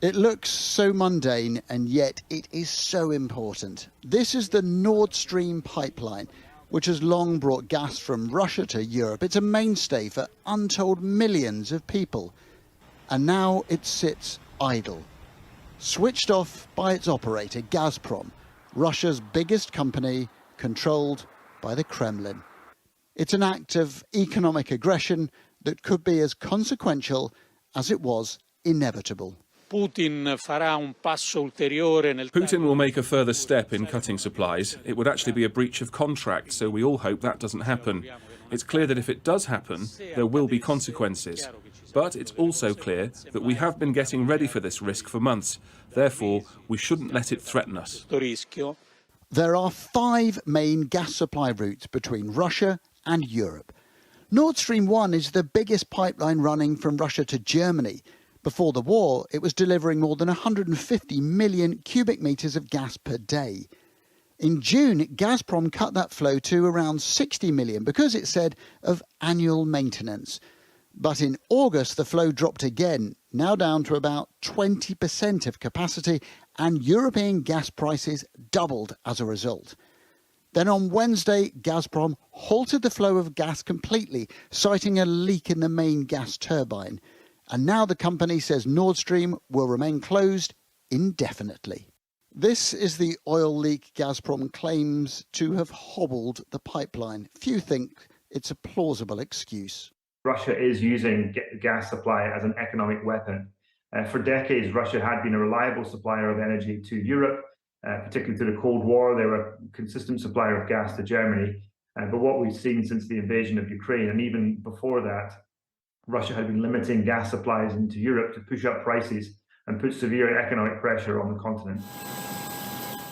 It looks so mundane, and yet it is so important. This is the Nord Stream pipeline, which has long brought gas from Russia to Europe. It's a mainstay for untold millions of people. And now it sits idle, switched off by its operator, Gazprom, Russia's biggest company, controlled by the Kremlin. It's an act of economic aggression that could be as consequential as it was inevitable. Putin will make a further step in cutting supplies. It would actually be a breach of contract, so we all hope that doesn't happen. It's clear that if it does happen, there will be consequences. But it's also clear that we have been getting ready for this risk for months. Therefore, we shouldn't let it threaten us. There are 5 main gas supply routes between Russia and Europe. Nord Stream 1 is the biggest pipeline running from Russia to Germany. Before the war, it was delivering more than 150 million cubic metres of gas per day. In June, Gazprom cut that flow to around 60 million because, it said, of annual maintenance. But in August, the flow dropped again, now down to about 20% of capacity, and European gas prices doubled as a result. Then on Wednesday, Gazprom halted the flow of gas completely, citing a leak in the main gas turbine. And now the company says Nord Stream will remain closed indefinitely. This is the oil leak Gazprom claims to have hobbled the pipeline. Few think it's a plausible excuse. Russia is using gas supply as an economic weapon. For decades, Russia had been a reliable supplier of energy to Europe, particularly through the Cold War. They were a consistent supplier of gas to Germany. But what we've seen since the invasion of Ukraine, and even before that, Russia had been limiting gas supplies into Europe to push up prices and put severe economic pressure on the continent.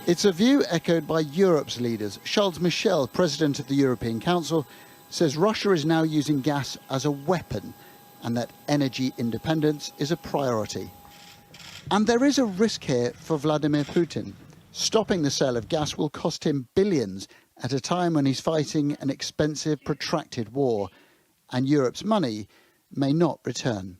It's a view echoed by Europe's leaders. Charles Michel, president of the European Council, says Russia is now using gas as a weapon and that energy independence is a priority. And there is a risk here for Vladimir Putin. Stopping the sale of gas will cost him billions at a time when he's fighting an expensive, protracted war, and Europe's money may not return.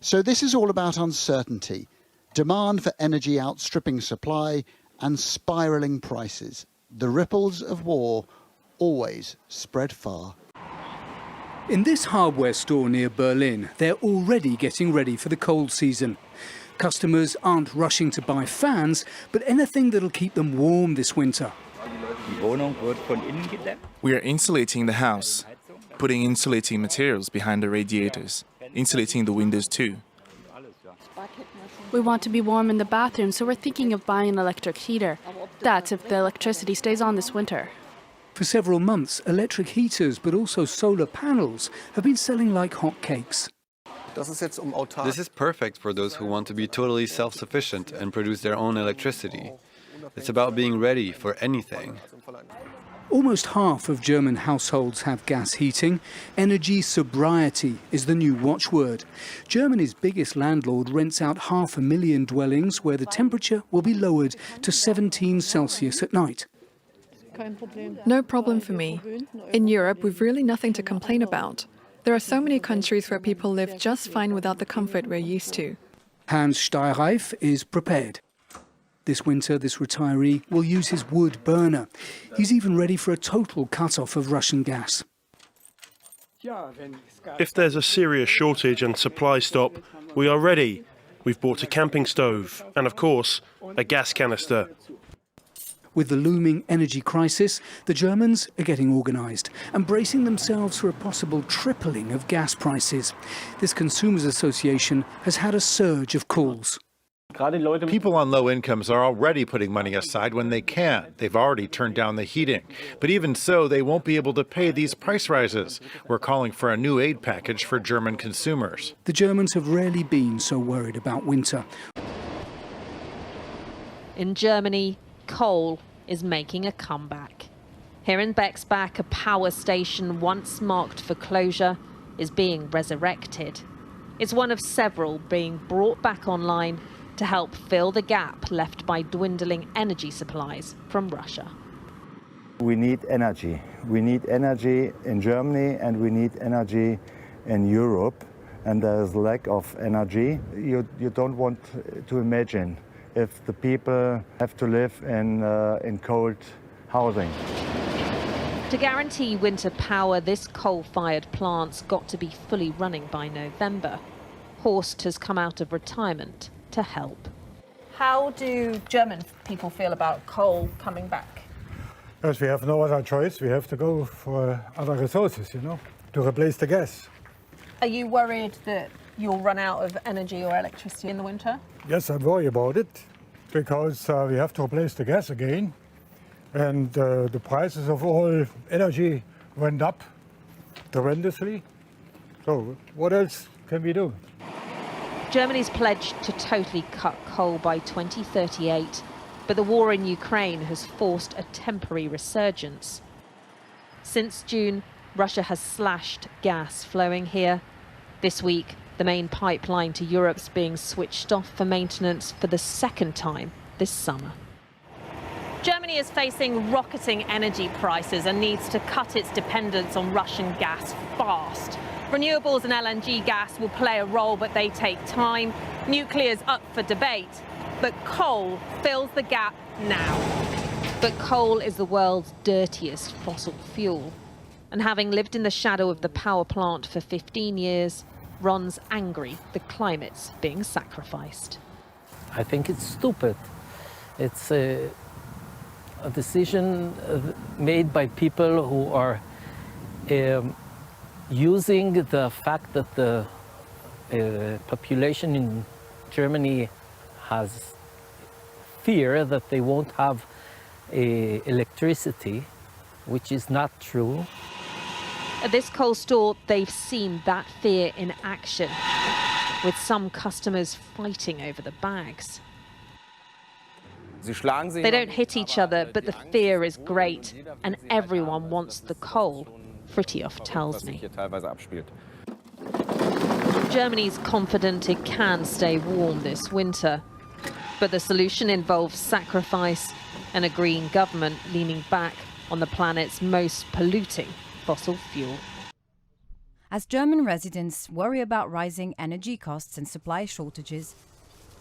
So this is all about uncertainty, demand for energy outstripping supply, and spiralling prices. The ripples of war always spread far. In this hardware store near Berlin, they're already getting ready for the cold season. Customers aren't rushing to buy fans, but anything that'll keep them warm this winter. We are insulating the house, putting insulating materials behind the radiators, insulating the windows too. We want to be warm in the bathroom, so we're thinking of buying an electric heater. That's if the electricity stays on this winter. For several months, electric heaters, but also solar panels, have been selling like hotcakes. This is perfect for those who want to be totally self-sufficient and produce their own electricity. It's about being ready for anything. Almost half of German households have gas heating. Energy sobriety is the new watchword. Germany's biggest landlord rents out 500,000 dwellings where the temperature will be lowered to 17 Celsius at night. No problem for me. In Europe, we've really nothing to complain about. There are so many countries where people live just fine without the comfort we're used to. Hans Steyreif is prepared. This winter, this retiree will use his wood burner. He's even ready for a total cut-off of Russian gas. If there's a serious shortage and supply stop, we are ready. We've bought a camping stove and, of course, a gas canister. With the looming energy crisis, the Germans are getting organised and bracing themselves for a possible tripling of gas prices. This Consumers Association has had a surge of calls. People on low incomes are already putting money aside when they can. They've already turned down the heating. But even so, they won't be able to pay these price rises. We're calling for a new aid package for German consumers. The Germans have rarely been so worried about winter. In Germany, coal is making a comeback. Here in Bexbach, a power station once marked for closure is being resurrected. It's one of several being brought back online to help fill the gap left by dwindling energy supplies from Russia. We need energy. We need energy in Germany and we need energy in Europe and there is lack of energy. You don't want to imagine if the people have to live in cold housing. To guarantee winter power, this coal-fired plant's got to be fully running by November. Horst has come out of retirement to help. How do German people feel about coal coming back? Because we have no other choice. We have to go for other resources, to replace the gas. Are you worried that you'll run out of energy or electricity in the winter? Yes, I'm worried about it, because we have to replace the gas again. And the prices of all energy went up tremendously. So what else can we do? Germany's pledged to totally cut coal by 2038, but the war in Ukraine has forced a temporary resurgence. Since June, Russia has slashed gas flowing here. This week, the main pipeline to Europe's being switched off for maintenance for the second time this summer. Germany is facing rocketing energy prices and needs to cut its dependence on Russian gas fast. Renewables and LNG gas will play a role, but they take time. Nuclear's up for debate, but coal fills the gap now. But coal is the world's dirtiest fossil fuel. And having lived in the shadow of the power plant for 15 years, Ron's angry the climate's being sacrificed. I think it's stupid. It's a decision made by people who are using the fact that the population in Germany has fear that they won't have electricity, which is not true. At this coal store, they've seen that fear in action, with some customers fighting over the bags. They don't hit each other, but the fear is great, and everyone wants the coal, Fritjof tells me. Germany's confident it can stay warm this winter, but the solution involves sacrifice and a green government leaning back on the planet's most polluting fossil fuel. As German residents worry about rising energy costs and supply shortages,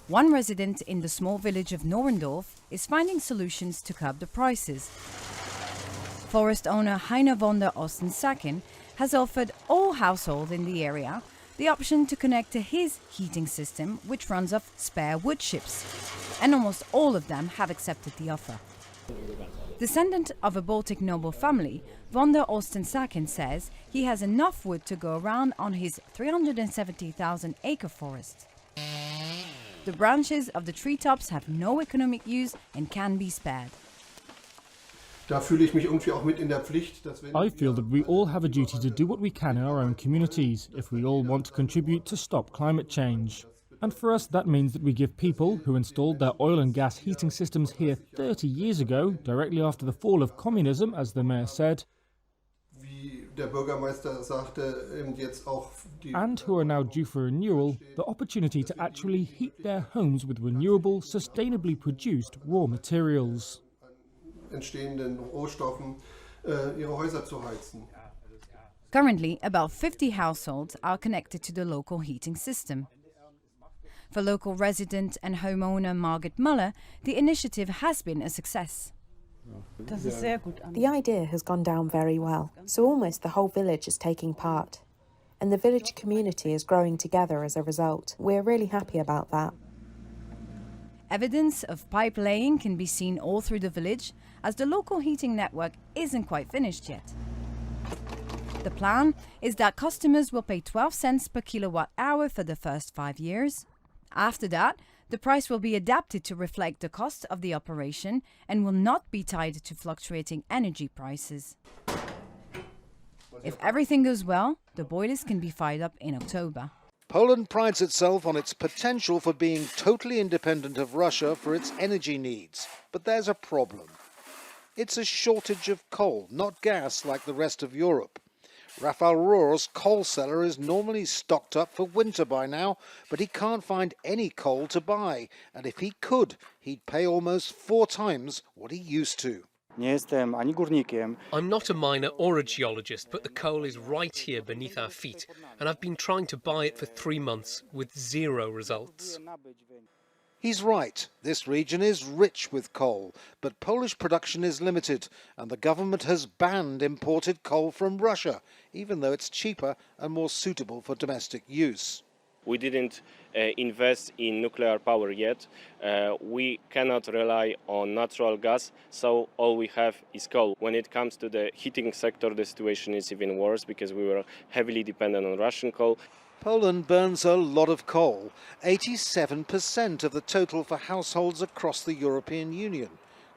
one resident in the small village of Norendorf is finding solutions to curb the prices. Forest owner Heiner von der Osten-Sacken has offered all households in the area the option to connect to his heating system, which runs off spare wood chips, and almost all of them have accepted the offer. Descendant of a Baltic noble family, von der Osten-Sacken says he has enough wood to go around on his 370,000-acre forest. The branches of the treetops have no economic use and can be spared. I feel that we all have a duty to do what we can in our own communities if we all want to contribute to stop climate change. And for us, that means that we give people who installed their oil and gas heating systems here 30 years ago, directly after the fall of communism, as the mayor said, and who are now due for renewal, the opportunity to actually heat their homes with renewable, sustainably produced raw materials. Currently, about 50 households are connected to the local heating system. For local resident and homeowner Margit Muller, the initiative has been a success. The idea has gone down very well, so almost the whole village is taking part. And the village community is growing together as a result. We're really happy about that. Evidence of pipe laying can be seen all through the village, as the local heating network isn't quite finished yet. The plan is that customers will pay 12 cents per kilowatt hour for the first 5 years. After that, the price will be adapted to reflect the cost of the operation and will not be tied to fluctuating energy prices. If everything goes well, the boilers can be fired up in October. Poland prides itself on its potential for being totally independent of Russia for its energy needs. But there's a problem. It's a shortage of coal, not gas like the rest of Europe. Raphael Rohr's coal cellar is normally stocked up for winter by now, but he can't find any coal to buy. And if he could, he'd pay almost 4 times what he used to. I'm not a miner or a geologist, but the coal is right here beneath our feet, and I've been trying to buy it for 3 months with 0 results. He's right. This region is rich with coal, but Polish production is limited, and the government has banned imported coal from Russia, even though it's cheaper and more suitable for domestic use. We didn't invest in nuclear power yet. We cannot rely on natural gas, so all we have is coal. When it comes to the heating sector, the situation is even worse because we were heavily dependent on Russian coal. Poland burns a lot of coal, 87% of the total for households across the European Union.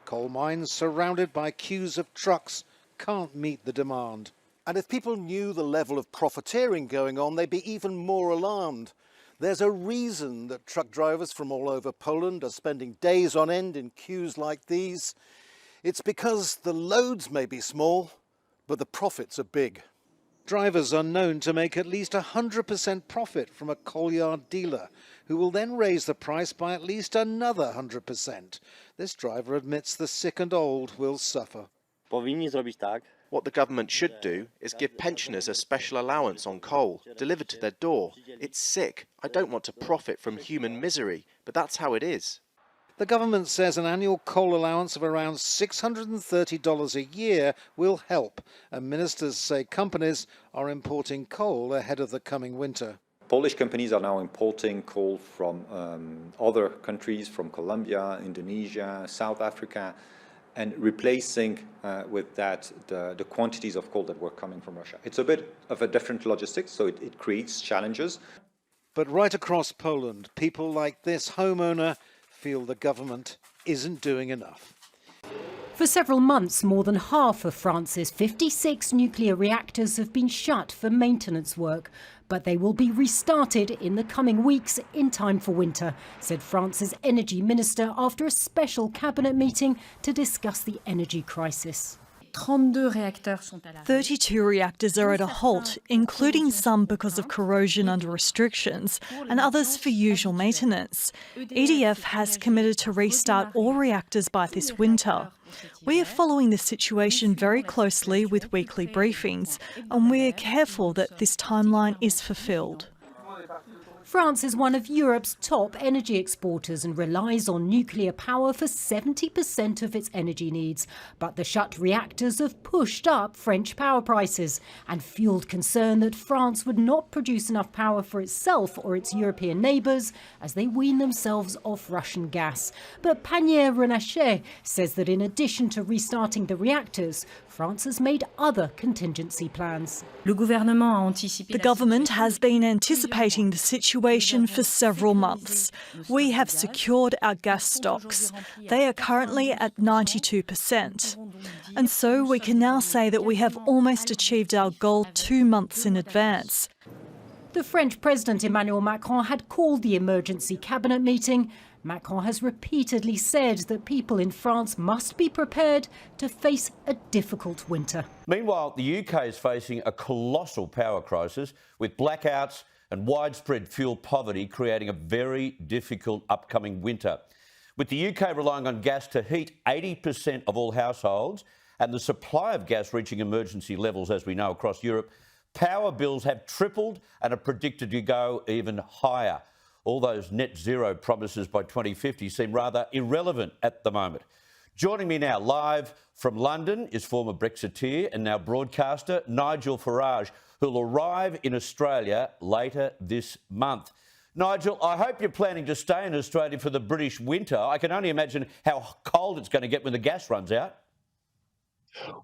Coal mines surrounded by queues of trucks can't meet the demand. And if people knew the level of profiteering going on, they'd be even more alarmed. There's a reason that truck drivers from all over Poland are spending days on end in queues like these. It's because the loads may be small, but the profits are big. Drivers are known to make at least 100% profit from a coal yard dealer, who will then raise the price by at least another 100%. This driver admits the sick and old will suffer. What the government should do is give pensioners a special allowance on coal, delivered to their door. It's sick. I don't want to profit from human misery, but that's how it is. The government says an annual coal allowance of around $630 a year will help, and ministers say companies are importing coal ahead of the coming winter. Polish companies are now importing coal from other countries, from Colombia, Indonesia, South Africa, and replacing with that the quantities of coal that were coming from Russia. It's a bit of a different logistics, so it creates challenges. But right across Poland, people like this homeowner feel the government isn't doing enough. For several months, more than half of France's 56 nuclear reactors have been shut for maintenance work. But they will be restarted in the coming weeks in time for winter, said France's energy minister after a special cabinet meeting to discuss the energy crisis. 32 reactors are at a halt, including some because of corrosion under restrictions and others for usual maintenance. EDF has committed to restart all reactors by this winter. We are following the situation very closely with weekly briefings, and we are careful that this timeline is fulfilled. France is one of Europe's top energy exporters and relies on nuclear power for 70% of its energy needs. But the shut reactors have pushed up French power prices and fueled concern that France would not produce enough power for itself or its European neighbours as they wean themselves off Russian gas. But Panier Renachet says that in addition to restarting the reactors, France has made other contingency plans. The government has been anticipating the situation for several months. We have secured our gas stocks. They are currently at 92%. And so we can now say that we have almost achieved our goal 2 months in advance. The French President Emmanuel Macron had called the emergency cabinet meeting. Macron has repeatedly said that people in France must be prepared to face a difficult winter. Meanwhile, the UK is facing a colossal power crisis with blackouts and widespread fuel poverty creating a very difficult upcoming winter. With the UK relying on gas to heat 80% of all households and the supply of gas reaching emergency levels, as we know, across Europe, power bills have tripled and are predicted to go even higher. All those net zero promises by 2050 seem rather irrelevant at the moment. Joining me now live from London is former Brexiteer and now broadcaster Nigel Farage, who'll arrive in Australia later this month. Nigel, I hope you're planning to stay in Australia for the British winter. I can only imagine how cold it's going to get when the gas runs out.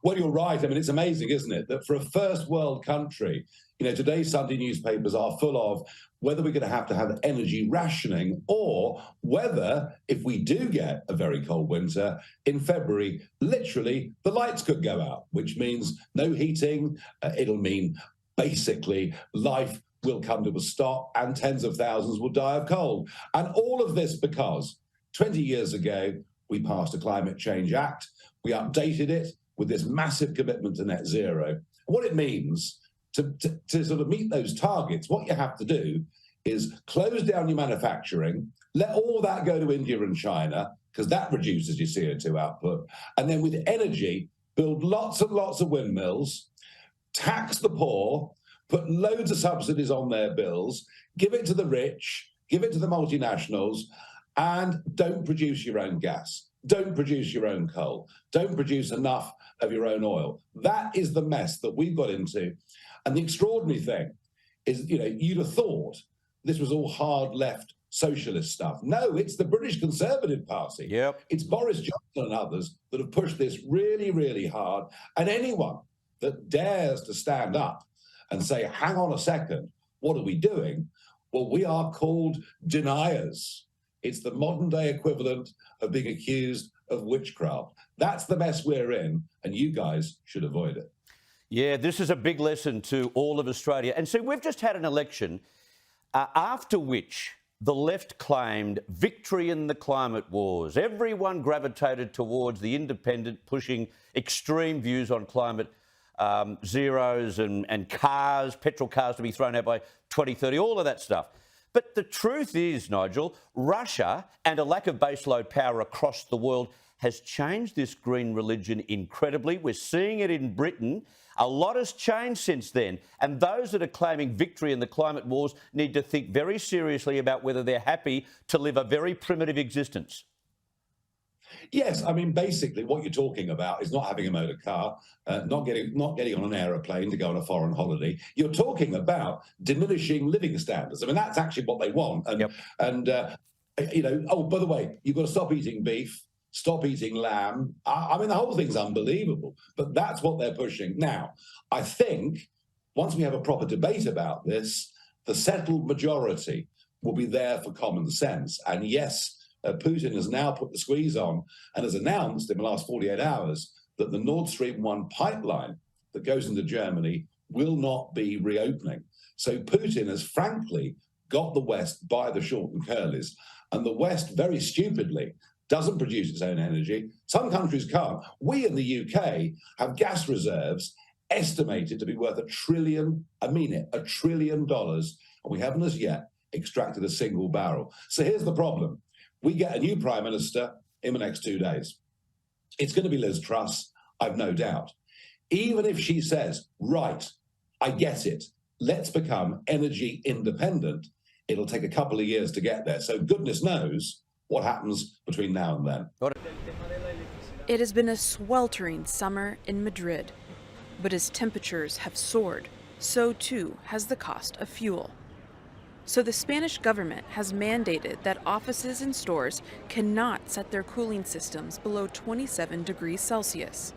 Well, you're right. I mean, it's amazing, isn't it, that for a first world country, today's Sunday newspapers are full of whether we're going to have energy rationing or whether, if we do get a very cold winter in February, literally the lights could go out, which means no heating. It'll mean basically life will come to a stop and tens of thousands will die of cold. And all of this because 20 years ago, we passed a Climate Change Act. We updated it with this massive commitment to net zero. What it means to sort of meet those targets, what you have to do is close down your manufacturing, let all that go to India and China, because that reduces your CO2 output. And then with energy, build lots and lots of windmills, tax the poor, put loads of subsidies on their bills, give it to the rich, give it to the multinationals, and don't produce your own gas. Don't produce your own coal. Don't produce enough of your own oil. That is the mess that we've got into. And the extraordinary thing is, you'd have thought this was all hard left socialist stuff. No, it's the British Conservative Party. Yep. It's Boris Johnson and others that have pushed this really, really hard. And anyone that dares to stand up and say, hang on a second, what are we doing? Well, we are called deniers. It's the modern day equivalent of being accused of witchcraft. That's the mess we're in, and you guys should avoid it. Yeah, this is a big lesson to all of Australia. And so we've just had an election after which the left claimed victory in the climate wars. Everyone gravitated towards the independent, pushing extreme views on climate zeros and cars, petrol cars to be thrown out by 2030, all of that stuff. But the truth is, Nigel, Russia and a lack of baseload power across the world has changed this green religion incredibly. We're seeing it in Britain. A lot has changed since then. And those that are claiming victory in the climate wars need to think very seriously about whether they're happy to live a very primitive existence. Yes, I mean, basically what you're talking about is not having a motor car, not getting on an aeroplane to go on a foreign holiday. You're talking about diminishing living standards. I mean, that's actually what they want. And oh, by the way, you've got to stop eating beef, stop eating lamb. I mean, the whole thing's unbelievable, but that's what they're pushing. Now, I think once we have a proper debate about this, the settled majority will be there for common sense. And yes, Putin has now put the squeeze on and has announced in the last 48 hours that the Nord Stream 1 pipeline that goes into Germany will not be reopening. So Putin has frankly got the West by the short and curlies, and the West very stupidly doesn't produce its own energy. Some countries can't. We in the UK have gas reserves estimated to be worth $1 trillion, $1 trillion, and we haven't as yet extracted a single barrel. So here's the problem. We get a new Prime Minister in the next 2 days. It's going to be Liz Truss, I've no doubt. Even if she says, right, I get it, let's become energy independent, it'll take a couple of years to get there. So goodness knows what happens between now and then. It has been a sweltering summer in Madrid, but as temperatures have soared, so too has the cost of fuel. So the Spanish government has mandated that offices and stores cannot set their cooling systems below 27 degrees Celsius.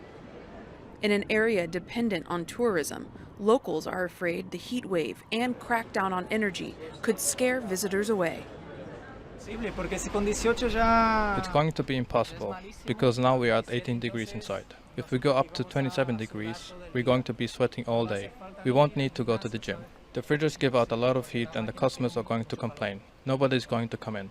In an area dependent on tourism, locals are afraid the heat wave and crackdown on energy could scare visitors away. It's going to be impossible, because now we are at 18 degrees inside. If we go up to 27 degrees, we're going to be sweating all day. We won't need to go to the gym. The fridges give out a lot of heat and the customers are going to complain. Nobody's going to come in.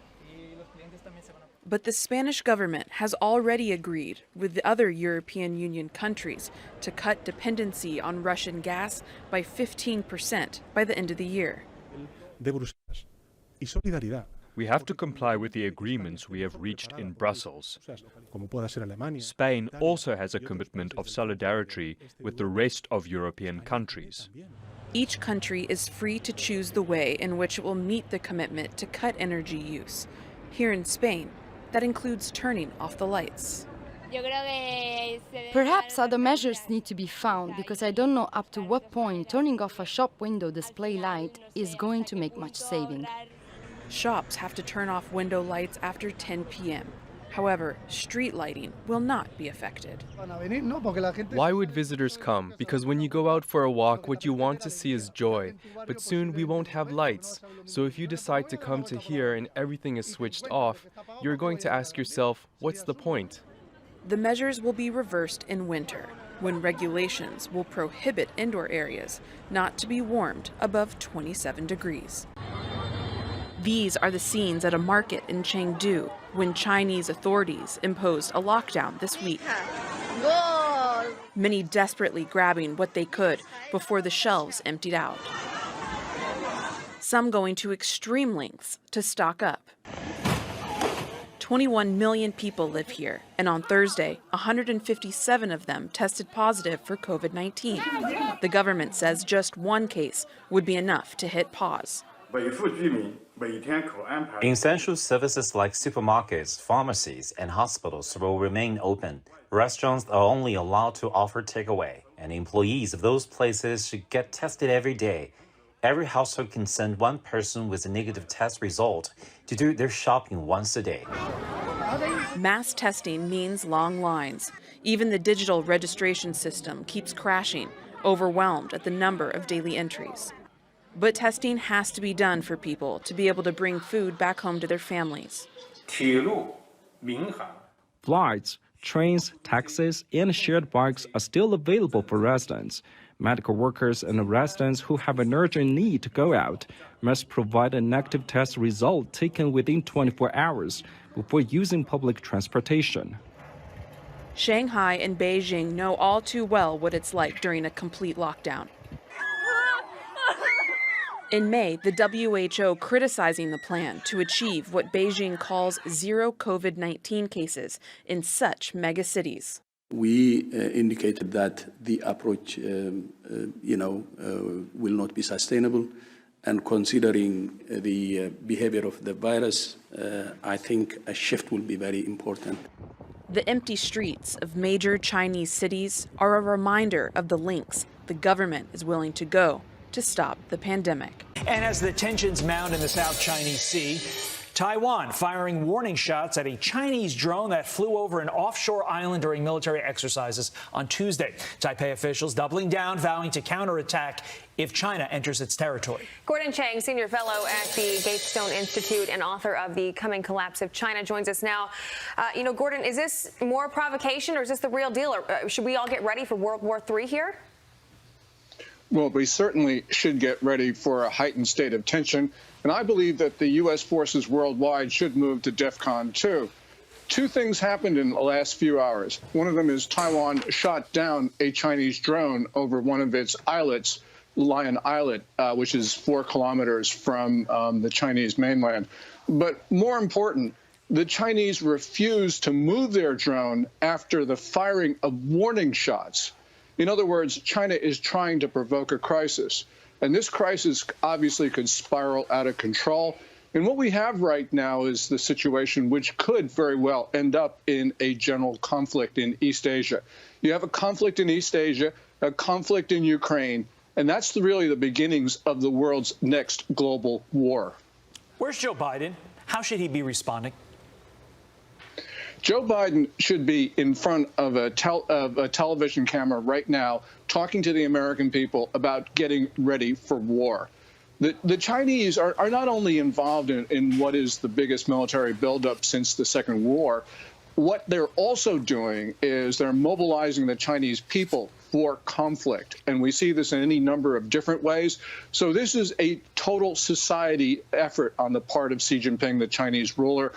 But the Spanish government has already agreed with the other European Union countries to cut dependency on Russian gas by 15% by the end of the year. We have to comply with the agreements we have reached in Brussels. Spain also has a commitment of solidarity with the rest of European countries. Each country is free to choose the way in which it will meet the commitment to cut energy use. Here in Spain, that includes turning off the lights. Perhaps other measures need to be found, because I don't know up to what point turning off a shop window display light is going to make much saving. Shops have to turn off window lights after 10 p.m. However, street lighting will not be affected. Why would visitors come? Because when you go out for a walk, what you want to see is joy. But soon we won't have lights. So if you decide to come to here and everything is switched off, you're going to ask yourself, what's the point? The measures will be reversed in winter, when regulations will prohibit indoor areas not to be warmed above 27 degrees. These are the scenes at a market in Chengdu when Chinese authorities imposed a lockdown this week. Many desperately grabbing what they could before the shelves emptied out. Some going to extreme lengths to stock up. 21 million people live here, and on Thursday, 157 of them tested positive for COVID-19. The government says just one case would be enough to hit pause. Essential services like supermarkets, pharmacies, and hospitals will remain open. Restaurants are only allowed to offer takeaway, and employees of those places should get tested every day. Every household can send one person with a negative test result to do their shopping once a day. Mass testing means long lines. Even the digital registration system keeps crashing, overwhelmed at the number of daily entries. But testing has to be done for people to be able to bring food back home to their families. Flights, trains, taxis, and shared bikes are still available for residents. Medical workers and residents who have an urgent need to go out must provide a negative test result taken within 24 hours before using public transportation. Shanghai and Beijing know all too well what it's like during a complete lockdown. In May, the WHO criticizing the plan to achieve what Beijing calls zero COVID-19 cases in such megacities. We indicated that the approach, will not be sustainable. And considering the behavior of the virus, I think a shift will be very important. The empty streets of major Chinese cities are a reminder of the lengths the government is willing to go to stop the pandemic. And as the tensions mount in the South Chinese Sea, Taiwan firing warning shots at a Chinese drone that flew over an offshore island during military exercises on Tuesday. Taipei officials doubling down, vowing to counterattack if China enters its territory. Gordon Chang, senior fellow at the Gatestone Institute and author of The Coming Collapse of China, joins us now. Gordon, is this more provocation or is this the real deal? Or should we all get ready for World War III here? Well, we certainly should get ready for a heightened state of tension. And I believe that the U.S. forces worldwide should move to DEFCON 2. Two things happened in the last few hours. One of them is Taiwan shot down a Chinese drone over one of its islets, Lion Islet, which is 4 kilometers from the Chinese mainland. But more important, the Chinese refused to move their drone after the firing of warning shots. In other words, China is trying to provoke a crisis. And this crisis obviously could spiral out of control. And what we have right now is the situation which could very well end up in a general conflict in East Asia. You have a conflict in East Asia, a conflict in Ukraine, and that's really the beginnings of the world's next global war. Where's Joe Biden? How should he be responding? Joe Biden should be in front of a television camera right now talking to the American people about getting ready for war. The Chinese are not only involved in what is the biggest military buildup since the Second War, what they're also doing is they're mobilizing the Chinese people for conflict. And we see this in any number of different ways. So this is a total society effort on the part of Xi Jinping, the Chinese ruler.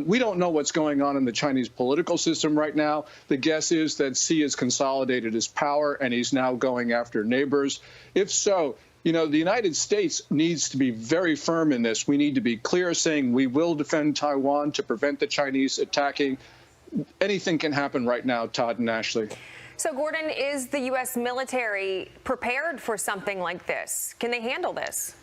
We don't know what's going on in the Chinese political system right now. The guess is that Xi has consolidated his power and he's now going after neighbors. If so, the United States needs to be very firm in this. We need to be clear, saying we will defend Taiwan to prevent the Chinese attacking. Anything can happen right now, Todd and Ashley. So, Gordon, is the U.S. military prepared for something like this? Can they handle this?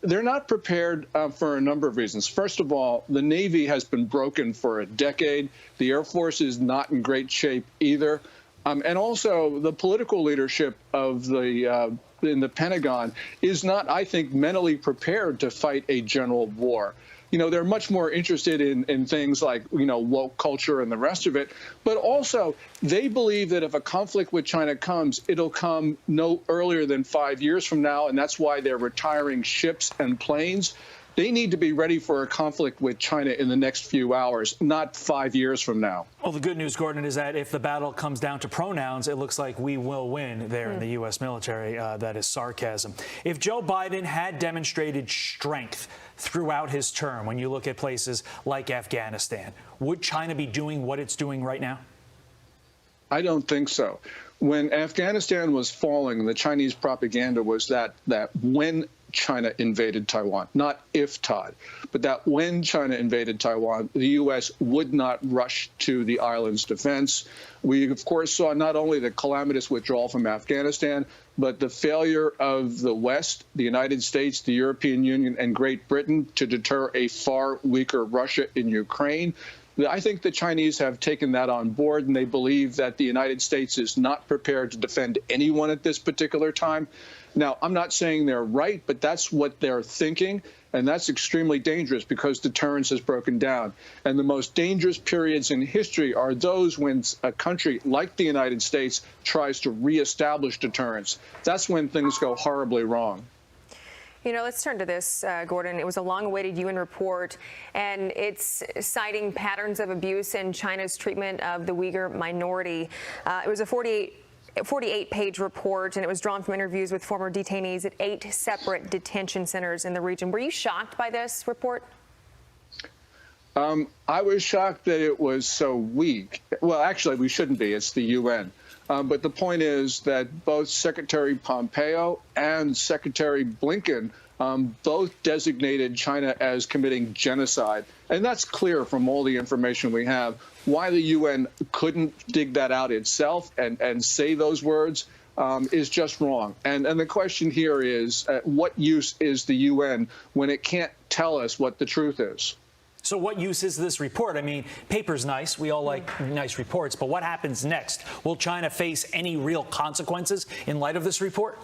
They're not prepared for a number of reasons. First of all, the Navy has been broken for a decade. The Air Force is not in great shape either. And also, the political leadership of in the Pentagon is not, I think, mentally prepared to fight a general war. They're much more interested in things like, woke culture and the rest of it. But also, they believe that if a conflict with China comes, it'll come no earlier than 5 years from now. And that's why they're retiring ships and planes. They need to be ready for a conflict with China in the next few hours, not 5 years from now. Well, the good news, Gordon, is that if the battle comes down to pronouns, it looks like we will win there in the U.S. military. That is sarcasm. If Joe Biden had demonstrated strength throughout his term, when you look at places like Afghanistan, would China be doing what it's doing right now? I don't think so. When Afghanistan was falling, the Chinese propaganda was that when China invaded Taiwan, not if, Todd, but that when China invaded Taiwan, the U.S. would not rush to the island's defense. We, of course, saw not only the calamitous withdrawal from Afghanistan, but the failure of the West, the United States, the European Union, and Great Britain to deter a far weaker Russia in Ukraine. I think the Chinese have taken that on board, and they believe that the United States is not prepared to defend anyone at this particular time. Now, I'm not saying they're right, but that's what they're thinking, and that's extremely dangerous because deterrence has broken down. And the most dangerous periods in history are those when a country like the United States tries to reestablish deterrence. That's when things go horribly wrong. You know, let's turn to this, Gordon. It was a long-awaited UN report, and it's citing patterns of abuse in China's treatment of the Uyghur minority. It was a 48-page report, and it was drawn from interviews with former detainees at 8 separate detention centers in the region. Were you shocked by this report? I was shocked that it was so weak. Well, actually, we shouldn't be. It's the UN. But the point is that both Secretary Pompeo and Secretary Blinken both designated China as committing genocide. And that's clear from all the information we have. Why the UN couldn't dig that out itself and say those words is just wrong. And the question here is, what use is the UN when it can't tell us what the truth is? So what use is this report? I mean, paper's nice. We all like nice reports. But what happens next? Will China face any real consequences in light of this report?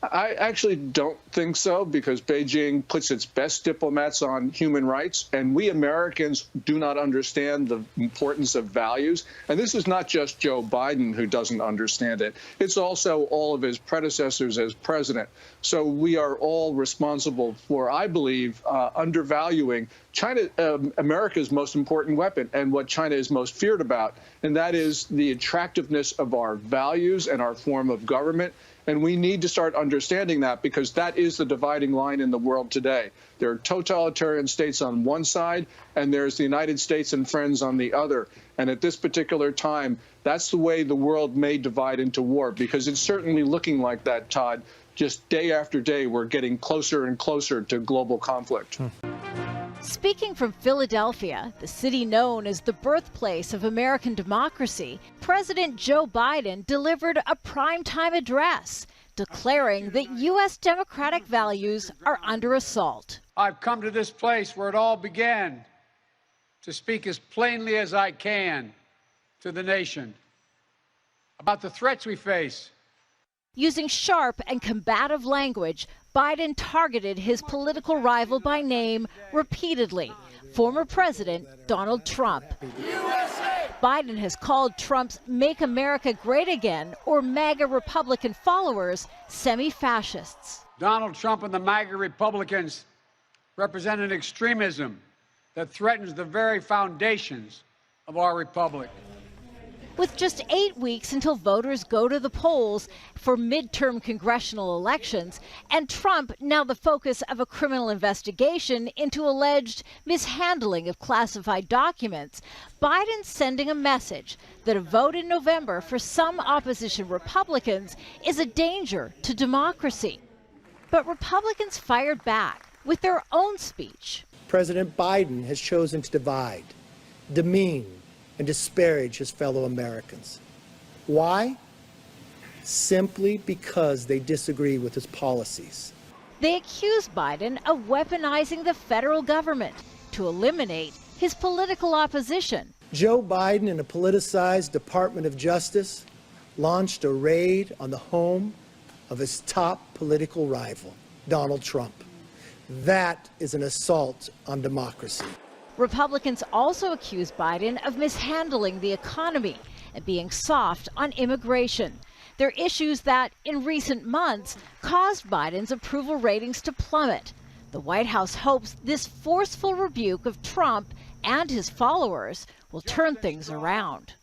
I actually don't think so, because Beijing puts its best diplomats on human rights, and we Americans do not understand the importance of values. And this is not just Joe Biden who doesn't understand it. It's also all of his predecessors as president. So we are all responsible for, I believe, undervaluing China, America's most important weapon, and what China is most feared about, and that is the attractiveness of our values and our form of government. And we need to start understanding that, because that is the dividing line in the world today. There are totalitarian states on one side, and there's the United States and friends on the other. And at this particular time, that's the way the world may divide into war, because it's certainly looking like that, Todd. Just day after day, we're getting closer and closer to global conflict. Speaking from Philadelphia, the city known as the birthplace of American democracy, President Joe Biden delivered a primetime address declaring that U.S. democratic values are under assault. I've come to this place where it all began to speak as plainly as I can to the nation about the threats we face. Using sharp and combative language, Biden targeted his political rival by name repeatedly, former President Donald Trump. Biden has called Trump's Make America Great Again, or MAGA Republican followers, semi-fascists. Donald Trump and the MAGA Republicans represent an extremism that threatens the very foundations of our republic. With just 8 weeks until voters go to the polls for midterm congressional elections, and Trump now the focus of a criminal investigation into alleged mishandling of classified documents, Biden's sending a message that a vote in November for some opposition Republicans is a danger to democracy. But Republicans fired back with their own speech. President Biden has chosen to divide, demean, and disparage his fellow Americans. Why? Simply because they disagree with his policies. They accuse Biden of weaponizing the federal government to eliminate his political opposition. Joe Biden and a politicized Department of Justice launched a raid on the home of his top political rival, Donald Trump. That is an assault on democracy. Republicans also accuse Biden of mishandling the economy and being soft on immigration. They're issues that, in recent months, caused Biden's approval ratings to plummet. The White House hopes this forceful rebuke of Trump and his followers will turn things around.